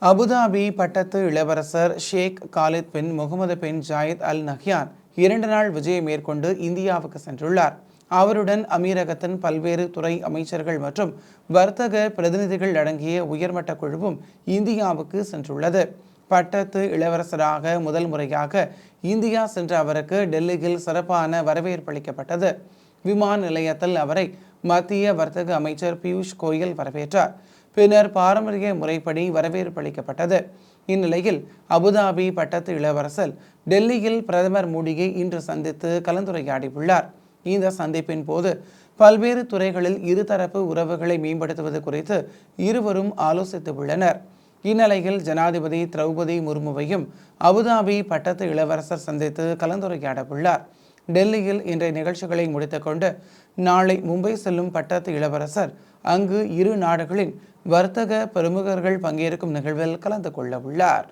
Abu Dhabi பட்டத்து இளவரசர் Sheikh Khalid bin Mohamed bin Zayed Al Nahyan 2 நாள் விஜயம் மேற்கொண்டு இந்தியாவுக்கு சென்றுள்ளார். அவருடன் அமீரகத்தின் பல்வேறு துறை அமைச்சர்கள் மற்றும் வர்த்தக பிரதிநிதிகள் அடங்கிய உயர்மட்ட குழுவும் இந்தியாவுக்கு சென்றுள்ளது. பட்டத்து இளவரசராக முதல் முறையாக இந்தியா சென்ற அவருக்கு டெல்லியில் சிறப்பான வரவேற்பளிக்கப்பட்டது. விமான நிலையத்தில் அவரை மத்திய வர்த்தக அமைச்சர் பியூஷ் கோயல் வரவேற்றார். பின்னர் பாரம்பரிய முறைப்படி வரவேற்பளிக்கப்பட்டது. இந்நிலையில் அபுதாபி பட்டத்து இளவரசர் டெல்லியில் பிரதமர் மோடியை இன்று சந்தித்து கலந்துரையாடியுள்ளார். இந்த சந்திப்பின் போது பல்வேறு துறைகளில் இருதரப்பு உறவுகளை மேம்படுத்துவது குறித்து இருவரும் ஆலோசித்துள்ளனர். இந்நிலையில் ஜனாதிபதி திரௌபதி முர்முவையும் அபுதாபி பட்டத்து இளவரசர் சந்தித்து கலந்துரையாட உள்ளார். டெல்லியில் இன்றைய நிகழ்ச்சிகளை முடித்துக்கொண்டு நாளை மும்பை செல்லும் பட்டத்து இளவரசர் அங்கு இரு நாடுகளின் வர்த்தக பிரமுகர்கள் பங்கேற்கும் நிகழ்வில் கலந்து கொள்ள உள்ளார்.